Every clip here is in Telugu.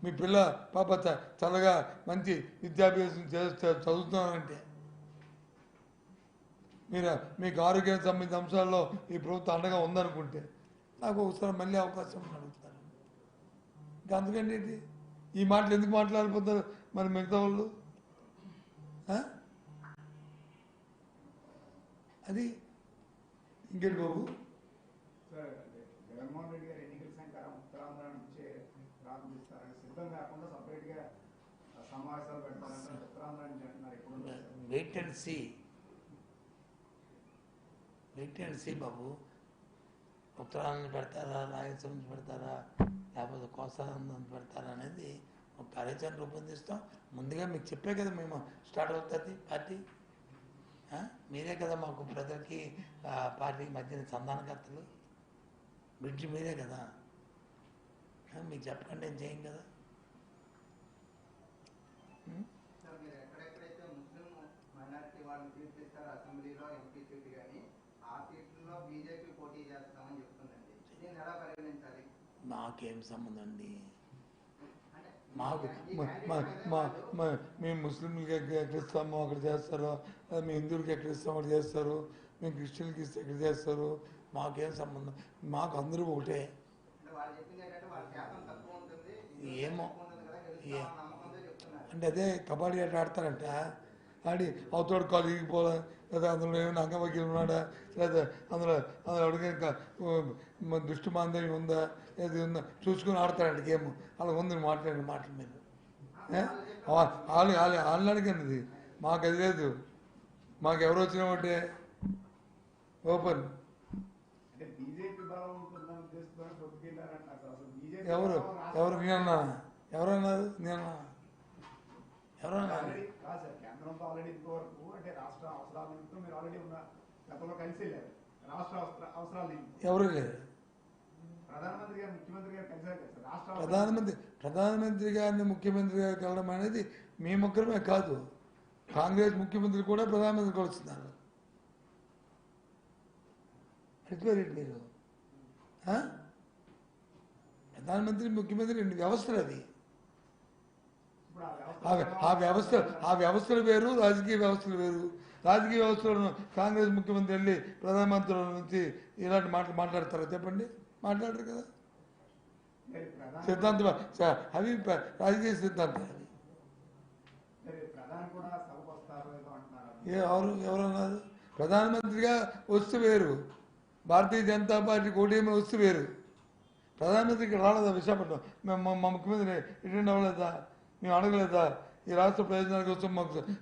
మీ పిల్ల పాప చల్లగా మంచి విద్యాభ్యాసం చేస్తే చదువుతున్నానంటే మీరు మీకు ఆరోగ్యానికి సంబంధించిన అంశాల్లో ఈ ప్రభుత్వం అండగా ఉందనుకుంటే నాకు ఒకసారి మళ్ళీ అవకాశం అడుగుతారు. ఇంకా అందుకంటే ఏంటి ఈ మాటలు ఎందుకు మాట్లాడిపోతారు మరి మిగతా వాళ్ళు? అది ఇంకేంటి బాబు? జగన్మోహన్ రెడ్డి గారు ఎన్నికల సంఖ్యారం ఉత్తరాంధ్ర నుంచే ప్రారంభిస్తారని సిద్ధం కాకుండా సపరేట్గా సమావేశాలు పెడతారంటే ఉత్తరాంధ్ర నుంచి అంటున్నారు. ఇప్పుడు వెయిట్ అండ్ సీ బాబు. ఉత్తరాంధ్ర పెడతారా, రాయలసీమ నుంచి పెడతారా, లేకపోతే కోస్తాంధ్ర పెడతారా అనేది ఒక కార్యాచరణ రూపొందిస్తాం. ముందుగా మీకు చెప్పే కదా మేము స్టార్ట్ అవుతుంది పార్టీ. మీరే కదా మాకు ప్రజలకి పార్టీకి మధ్యన సంధానకర్తలు, బ్రిడ్జ్ మీరే కదా. మీకు చెప్పకండి ఏం చేయం కదా. ఎక్కడెక్కడైతే ముస్లిం మైనారిటీ వాళ్ళని తీర్పిస్తారు అసెంబ్లీలో ఎంపీ సీట్ కానీ ఆ సీట్లలో బీజేపీ పోటీ చేస్తామని చెప్తుందండి. దీన్ని ఎలా పరిగణించాలి? మాకేం సంబంధం అండి. మాకు మేము ముస్లింలకి ఎక్కడ ఇస్తామో అక్కడ చేస్తారు, మీ హిందువులకి ఎక్కడ ఇస్తామో అక్కడ చేస్తారు, మేము క్రిస్టియన్కి ఇస్తే ఎక్కడ చేస్తారు. మాకేం సంబంధం. మాకు అందరూ ఒకటే. ఏమో అంటే అదే కబడ్డీ ఆట ఆడతారంట. ఆడి అవతోడు కాలు ఇరిగిపోలే, లేదా అందులో ఏమైనా అంగవైకల్యం ఉన్నాడా, లేదా అందులో అడిగిన దృష్టి మాంద్యం ఉందా, ఏది ఉందా చూసుకుని ఆడతారంట గేమ్. అలా ఉంది మాట్లాడిన మాటల మీద. వాళ్ళు అడిగినది మాకు అది లేదు. మాకు ఎవరు వచ్చినా ఒకటే ఓపెన్. ఎవరు నేనన్నా? ఎవరన్నారు? నేనన్నా? ఎవరన్నారు? కేంద్రంతో ఆల్రెడీ ఇంతవరకు అంటే రాష్ట్ర అవసరాల నిమిత్తం మీరు ఆల్రెడీ ఉన్న గతంలో కలిసి వెళ్ళారు. రాష్ట్ర అవసరాల నిమిత్తం ఎవరు లేరు. ప్రధానమంత్రి గారు ముఖ్యమంత్రి గారు కలిసారు కదా రాష్ట్ర ప్రధానమంత్రి గారిని ముఖ్యమంత్రి గారు కలవడం అనేది మీ ముగ్గురమే కాదు, కాంగ్రెస్ ముఖ్యమంత్రి కూడా ప్రధానమంత్రి కలుస్తున్నారు. ఎట్లా మీరు ప్రధానమంత్రి ముఖ్యమంత్రి రెండు వ్యవస్థలు. అది ఆ వ్యవస్థలు వేరు, రాజకీయ వ్యవస్థలు వేరు. రాజకీయ వ్యవస్థలను కాంగ్రెస్ ముఖ్యమంత్రి వెళ్ళి ప్రధానమంత్రి నుంచి ఇలాంటి మాటలు మాట్లాడతారా చెప్పండి? మాట్లాడరు కదా. సిద్ధాంతం అవి రాజకీయ సిద్ధాంతం. ఎవరన్నారు? ప్రధానమంత్రిగా వస్తు వేరు, భారతీయ జనతా పార్టీ కూటమి వస్తు వేరు. ప్రధానమంత్రికి రాలేదా విశాఖపట్నం? మేము మా ముఖ్యమంత్రి అటెండ్ అవ్వలేదా? మేము అడగలేదా ఈ రాష్ట్ర ప్రయోజనాల కోసం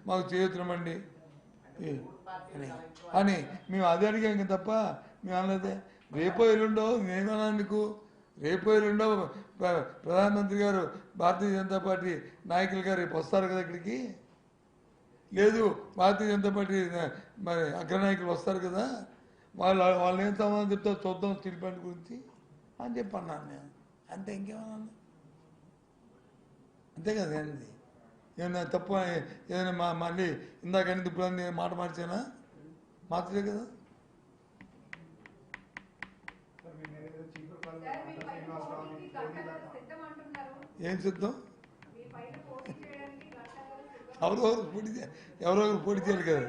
మాకు చేయుతున్నామండి అని మేము అదే అడిగాం తప్ప మేము అనలేదే. రేపో ఎల్లుండో నేనేమన్నా నీకు రేపో ఎల్లుండో ప్రధానమంత్రి గారు భారతీయ జనతా పార్టీ నాయకులు గారు రేపు వస్తారు కదా ఇక్కడికి. లేదు భారతీయ జనతా పార్టీ మరి అగ్రనాయకులు వస్తారు కదా, వాళ్ళు ఏం సమాధానం చెప్తారు చూద్దాం స్టీల్ ప్లాంట్ గురించి అని చెప్పి అన్నాను నేను. అంతే, ఇంకేమన్నా అంతే కదా. ఏంది ఏమన్నా తప్పు ఏదైనా మళ్ళీ ఇందాకని ఇప్పుడు మాట మార్చానా? మార్చలే కదా. ఏం సిద్ధం? ఎవరెవరు పోటీ చేయాలి కదా.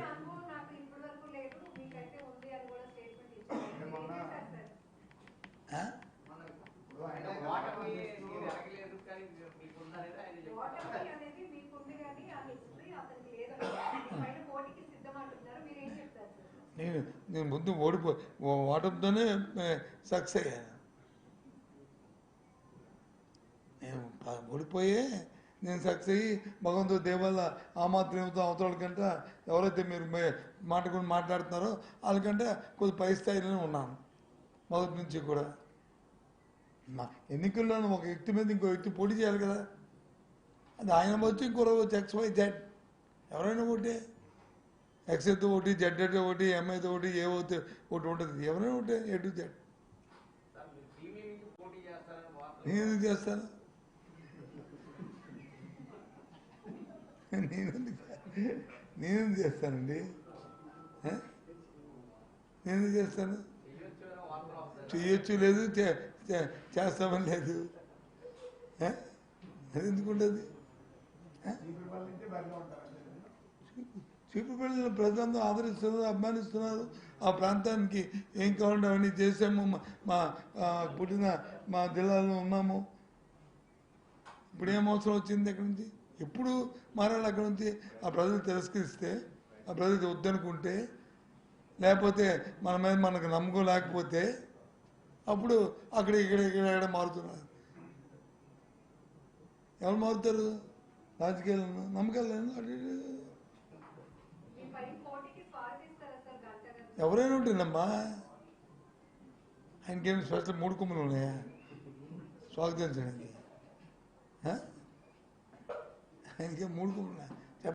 నేను ముందు ఓటమితోనే సక్సెస్ అయ్యాను. నేను ఓడిపోయే నేను సక్సెస్ అయ్యి భగవంతుడు దేవల్ల ఆ మాత్రం అవతల కంటే ఎవరైతే మీరు మాట కూడా మాట్లాడుతున్నారో వాళ్ళకంటే కొద్ది పై స్థాయిలోనే ఉన్నాను మొదటి నుంచి కూడా. ఎన్నికల్లోనూ ఒక వ్యక్తి మీద ఇంకో వ్యక్తి పోటీ చేయాలి కదా. అది ఆయన వచ్చి ఇంకో వచ్చి XYZ ఎవరైనా ఒకటి ఎక్స్తో ఒకటి, జెడ్ ఒకటి, ఎంఐతో ఒకటి, ఏ ఒకటి ఉంటుంది. ఎవరైనా ఒకటి A to Z. నేను చేస్తాను. నేనేం చేస్తానండి? నేను చేస్తాను. చేయొచ్చు లేదు, చేస్తామని లేదు. అది ఎందుకు ఉంటుంది? చీపురుపల్లి నుంచే బరిలో ఉంటారు. చీపురుపల్లిలో ప్రజలందరూ ఆదరిస్తున్నారు, అభిమానిస్తున్నారు. ఆ ప్రాంతానికి ఏం కావాలంటే అవన్నీ చేసాము. మా పుట్టిన మా జిల్లాలో ఉన్నాము. ఇప్పుడు ఏం అవసరం వచ్చింది అక్కడి నుంచి? ఎప్పుడు మారాలి అక్కడి నుంచి? ఆ ప్రజలు తిరస్కరిస్తే, ఆ ప్రజలు వద్దనుకుంటే, లేకపోతే మన మీద మనకు నమ్మకం లేకపోతే అప్పుడు అక్కడ ఇక్కడ మారుతున్నారు. ఎవరు మారుతారు? రాజకీయాలను నమ్మకాలు ఎవరైనా ఉంటుందమ్మా. ఆయనకేమి స్పెషల్ 3 కొమ్ములు ఉన్నాయా స్వాగతించడానికి? ఆయనకేం 3 కొమ్ములు